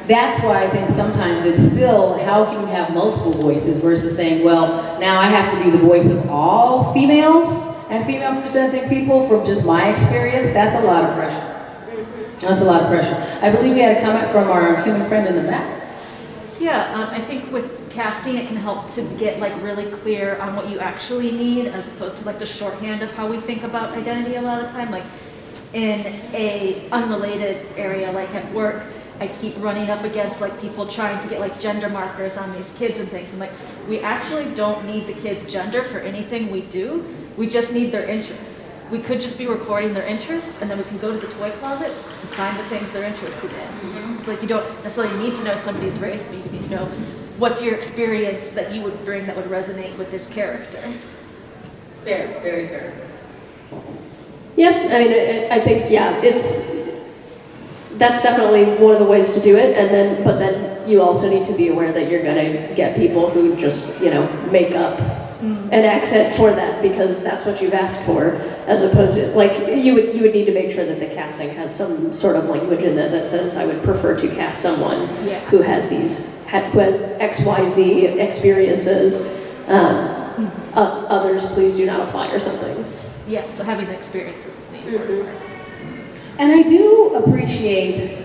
that's why I think sometimes it's still, how can you have multiple voices versus saying, well, now I have to be the voice of all females and female presenting people from just my experience. That's a lot of pressure. That's a lot of pressure. I believe we had a comment from our human friend in the back. Yeah, I think with casting it can help to get like really clear on what you actually need as opposed to like the shorthand of how we think about identity a lot of the time. Like in a unrelated area like at work, I keep running up against like people trying to get like gender markers on these kids and things. I'm like, we actually don't need the kids' gender for anything we do. We just need their interests. We could just be recording their interests, and then we can go to the toy closet and find the things they're interested in. Mm-hmm. It's like you don't necessarily need to know somebody's race, but you need to know what's your experience that you would bring that would resonate with this character. Fair, very fair. Yeah, I mean, I think, that's definitely one of the ways to do it, but then you also need to be aware that you're gonna get people who just, make up an accent for that because that's what you've asked for, as opposed to, like, you would need to make sure that the casting has some sort of language in there that says, I would prefer to cast someone who has XYZ experiences, others please do not apply or something. Yeah, so having the experiences is the important part. And I do appreciate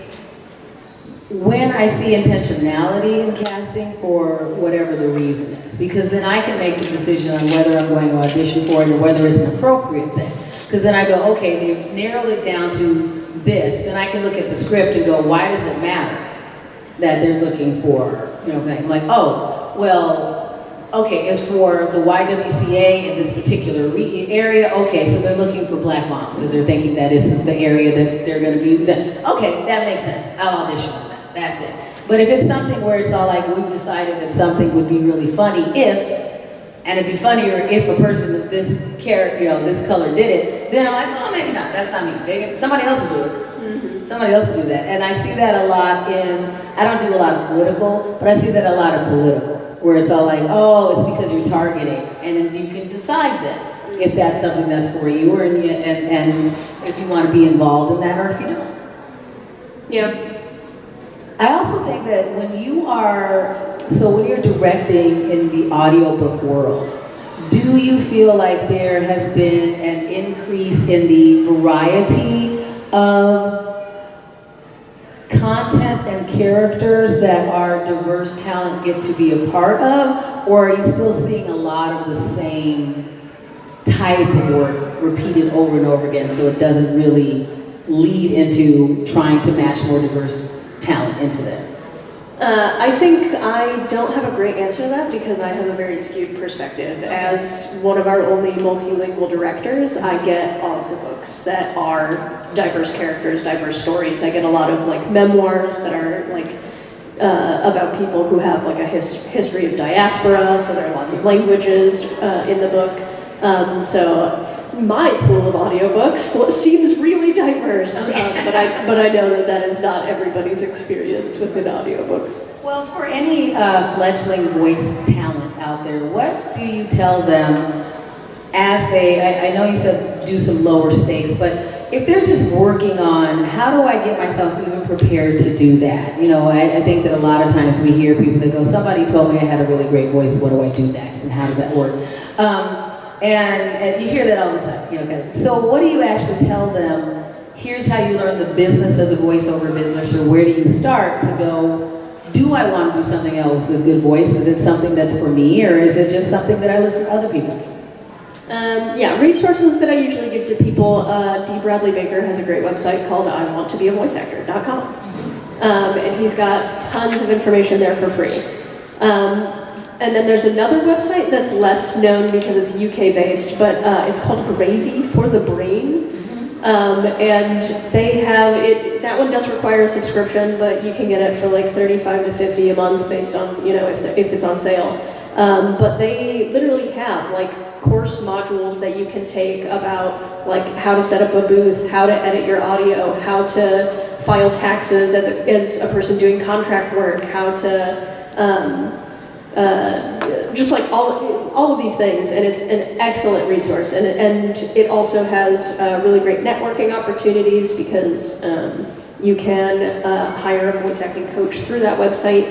when I see intentionality in casting for whatever the reason is, because then I can make the decision on whether I'm going to audition for it or whether it's an appropriate thing. Because then I go, okay, they've narrowed it down to this, then I can look at the script and go, why does it matter that they're looking for, thing? Like, oh, well, okay, if for the YWCA in this particular area, okay, so they're looking for black moms because they're thinking that this is the area that they're going to be. Okay, that makes sense. I'll audition for that. That's it. But if it's something where it's all like, we've decided that something would be really funny and it'd be funnier if a person with this character, this color did it, then I'm like, oh, maybe not. That's not me. Somebody else will do it. Mm-hmm. Somebody else will do that. And I see that a lot I don't do a lot of political, but I see that a lot of political, where it's all like, oh, it's because you're targeting. And then you can decide then if that's something that's for you, or and if you want to be involved in that, or if you don't. Yeah. I also think that when you're directing in the audiobook world, do you feel like there has been an increase in the variety of content and characters that our diverse talent get to be a part of? Or are you still seeing a lot of the same type of work repeated over and over again, so it doesn't really lead into trying to match more diverse talent into them? I think I don't have a great answer to that because I have a very skewed perspective. As one of our only multilingual directors, I get all of the books that are diverse characters, diverse stories. I get a lot of memoirs that are about people who have a history of diaspora, so there are lots of languages in the book. So my pool of audiobooks seems really diverse, but I know that is not everybody's experience within audiobooks. Well, for any fledgling voice talent out there, what do you tell them as I know you said do some lower stakes, but if they're just working on how do I get myself even prepared to do that? I think that a lot of times we hear people that go, somebody told me I had a really great voice, what do I do next, and how does that work? And you hear that all the time. So what do you actually tell them? Here's how you learn the business of the voiceover business, or where do you start to go, do I want to do something else with this good voice? Is it something that's for me, or is it just something that I listen to other people do? Resources that I usually give to people, D. Bradley Baker has a great website called iwanttobeavoiceactor.com. And he's got tons of information there for free. And then there's another website that's less known because it's UK-based, but it's called Gravy for the Brain. And they have it. That one does require a subscription, but you can get it for $35 to $50 a month based on if it's on sale. But they literally have course modules that you can take about how to set up a booth, how to edit your audio, how to file taxes as a person doing contract work, how to just all of these things, and it's an excellent resource, and it also has really great networking opportunities because you can hire a voice acting coach through that website,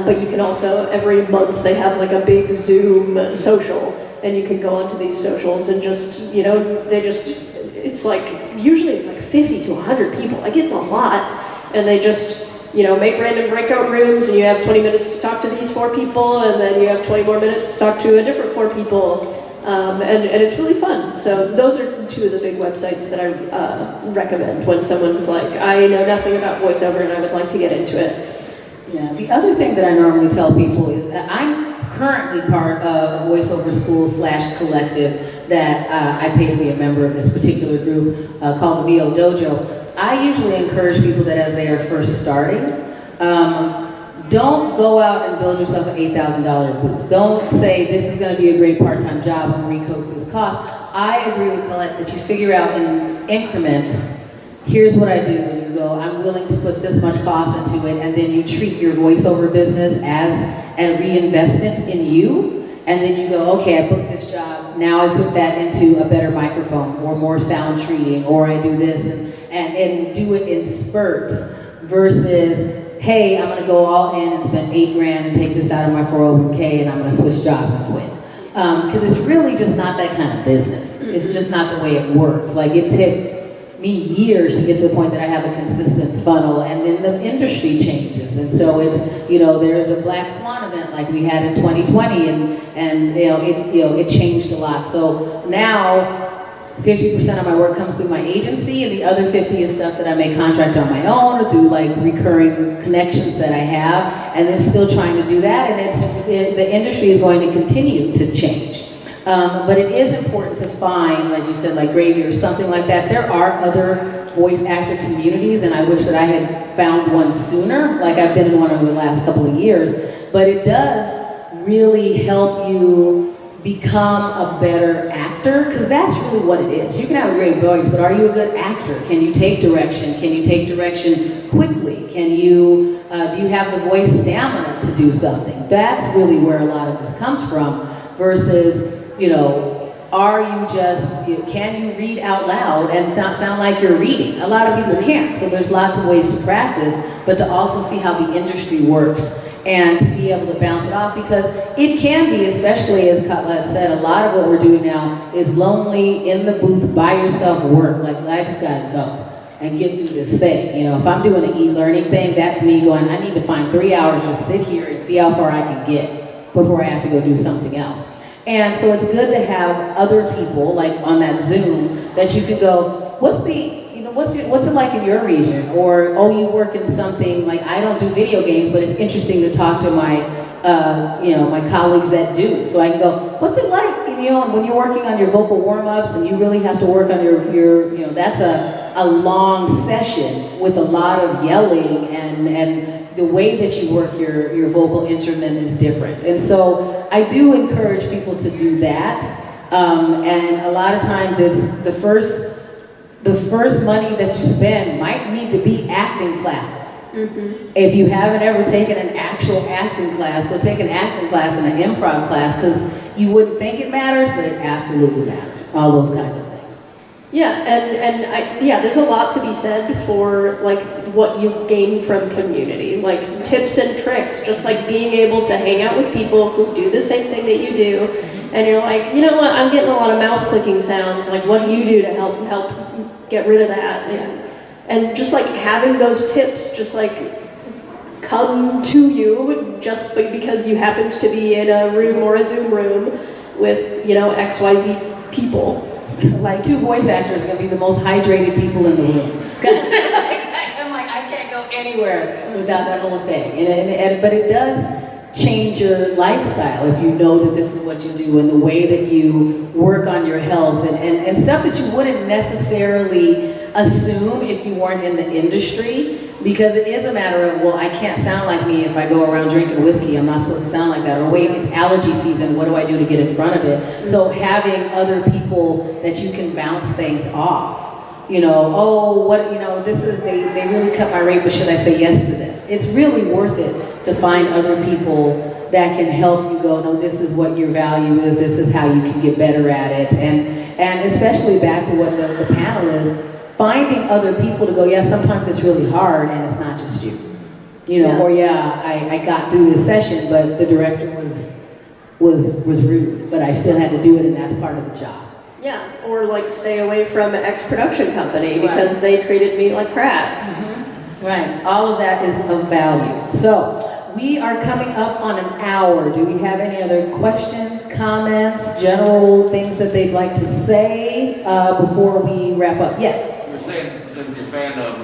but you can also every month they have a big Zoom social, and you can go onto these socials and just usually it's 50 to 100 people, it's a lot, and they just make random breakout rooms, and you have 20 minutes to talk to these 4 people, and then you have 20 more minutes to talk to a different 4 people, and it's really fun. So those are 2 of the big websites that I recommend when someone's I know nothing about voiceover and I would like to get into it. Yeah, the other thing that I normally tell people is that I'm currently part of a voiceover school / collective that I pay to be a member of this particular group called the VO Dojo. I usually encourage people that as they are first starting, don't go out and build yourself an $8,000 booth. Don't say this is going to be a great part-time job, I'm going to recoup this cost. I agree with Colette that you figure out in increments, here's what I do, and you go, I'm willing to put this much cost into it, and then you treat your voiceover business as a reinvestment in you. And then you go, okay, I booked this job, now I put that into a better microphone, or more sound treating, or I do this, and do it in spurts, versus, hey, I'm gonna go all in and spend $8 grand and take this out of my 401k and I'm gonna switch jobs and quit. Because it's really just not that kind of business. It's just not the way it works. me years to get to the point that I have a consistent funnel, and then the industry changes, and so it's, you know, there's a Black Swan event like we had in 2020, and it changed a lot. So now 50% of my work comes through my agency, and the other 50 is stuff that I may contract on my own or through like recurring connections that I have, and then still trying to do that, and the industry is going to continue to change. But it is important to find, as you said, like Gravy or something like that. There are other voice actor communities, and I wish that I had found one sooner, like I've been in one over the last couple of years, but it does really help you become a better actor, because that's really what it is. You can have a great voice, but are you a good actor? Can you take direction? Can you take direction quickly? Can you, do you have the voice stamina to do something? That's really where a lot of this comes from, versus, you know, are you just, can you read out loud and not sound like you're reading? A lot of people can't, so there's lots of ways to practice, but to also see how the industry works and to be able to bounce it off, because it can be, especially as Colette said, a lot of what we're doing now is lonely, in the booth, by yourself work. Like, I just gotta go and get through this thing. You know, if I'm doing an e-learning thing, that's me going, I need to find 3 hours, just sit here and see how far I can get before I have to go do something else. And so it's good to have other people, like on that Zoom, that you can go, what's it like in your region? Or, oh, you work in something, like I don't do video games, but it's interesting to talk to my, my colleagues that do. So I can go, what's it like, you know, when you're working on your vocal warm-ups and you really have to work on your that's a long session with a lot of yelling, and the way that you work your vocal instrument is different. And so I do encourage people to do that. And a lot of times it's the first money that you spend might need to be acting classes. Mm-hmm. If you haven't ever taken an actual acting class, go take an acting class and an improv class, because you wouldn't think it matters, but it absolutely matters. All those kinds of things. Yeah, there's a lot to be said for like what you gain from community, like tips and tricks, just like being able to hang out with people who do the same thing that you do, and you're like, you know what, I'm getting a lot of mouth clicking sounds, like what do you do to help get rid of that? And just like having those tips just like come to you just because you happened to be in a room or a Zoom room with, you know, XYZ people. Like 2 voice actors are gonna be the most hydrated people in the room. I'm like, I can't go anywhere without that whole thing. But it does change your lifestyle if you know that this is what you do, and the way that you work on your health, and stuff that you wouldn't necessarily assume if you weren't in the industry, because it is a matter of, well, I can't sound like me if I go around drinking whiskey. I'm not supposed to sound like that. Or wait, it's allergy season. What do I do to get in front of it? So having other people that you can bounce things off. You know, oh, what, you know, this is, they really cut my rate, but should I say yes to this? It's really worth it to find other people that can help you go, no, this is what your value is, this is how you can get better at it. And especially back to what the panel is, finding other people to go, yeah, sometimes it's really hard and it's not just you. You know, yeah. I got through this session, but the director was rude, but I still had to do it, and that's part of the job. Yeah, or like stay away from X production company because they treated me like crap. Mm-hmm. Right, all of that is of value. So, we are coming up on an hour. Do we have any other questions, comments, general things that they'd like to say before we wrap up? Yes? You were saying, since you're a fan of,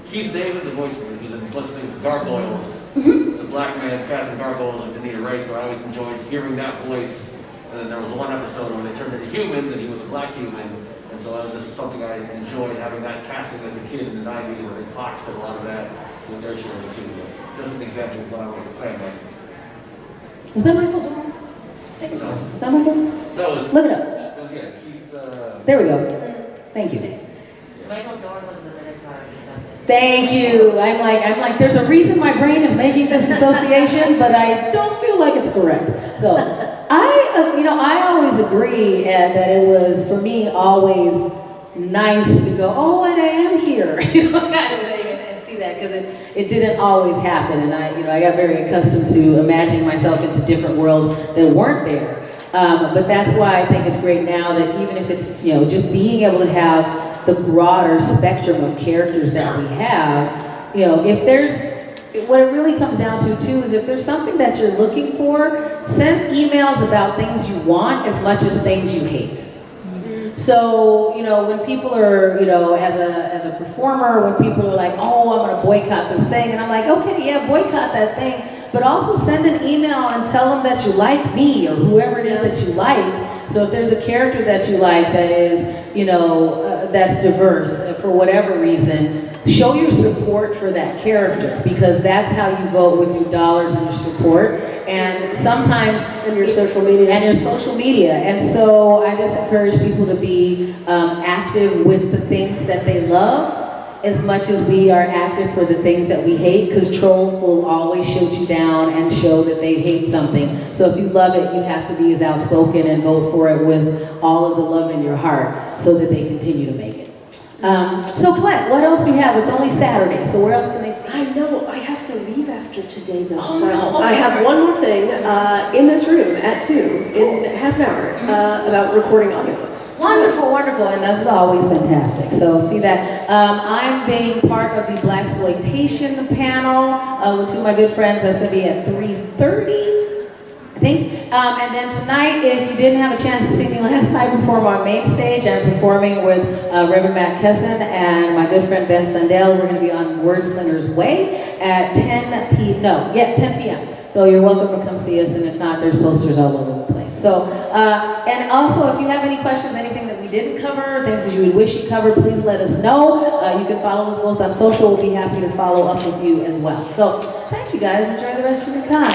Keith David, the voice, who's in such things, Gargoyles. Mm-hmm. It's a black man casting gargoyles and Danita Rice, where I always enjoyed hearing that voice. And then there was one episode where they turned into humans, and he was a black human. And so that was just something I enjoyed, having that casting as a kid in the 90s, where they foxed a lot of that with their shows too. Just an example of what I was a fan of. Was that Michael Dorn? Was that Michael? That was. Look it up. That was, yeah, Keith, There we go. Thank you. Michael Dorn was the Minotaur or something. Thank you. I'm like, there's a reason my brain is making this association, but I don't feel like it's correct. So, I always agree that it was, for me, always nice to go, oh, and I am here, kind of thing, and see that, because it didn't always happen, and I got very accustomed to imagining myself into different worlds that weren't there. But that's why I think it's great now that even if it's, you know, just being able to have the broader spectrum of characters that we have, you know, if there's, what it really comes down to too is if there's something that you're looking for, send emails about things you want as much as things you hate. So, you know, when people are, you know, as a performer, when people are like, oh, I'm going to boycott this thing, and I'm like, okay, yeah, boycott that thing, but also send an email and tell them that you like me or whoever it is that you like. So if there's a character that you like that is, you know, that's diverse for whatever reason, show your support for that character, because that's how you vote with your dollars and your support. And sometimes And your social media. and your social media. And so I just encourage people to be active with the things that they love as much as we are active for the things that we hate, because trolls will always shoot you down and show that they hate something. So if you love it, you have to be as outspoken and vote for it with all of the love in your heart so that they continue to make it. So Colette, what else do you have? It's only Saturday, so where else can they see? I know, I have to leave after today though, Oh, so no, okay. I have one more thing in this room at 2 in half an hour about recording audiobooks. Wonderful, wonderful, and this is always fantastic. So see that. I'm being part of the Blaxploitation panel with two of my good friends. That's going to be at 3:30. I think. And then tonight, if you didn't have a chance to see me last night perform on main stage, I'm performing with Reverend Matt Kesson and my good friend Ben Sundell. We're going to be on Wordslinger's Way at 10 p.m. So you're welcome to come see us, and if not, there's posters all over the place. So, and also, if you have any questions, anything that we didn't cover, things that you would wish you covered, please let us know. You can follow us both on social. We'll be happy to follow up with you as well. So, thank you guys. Enjoy the rest of your con.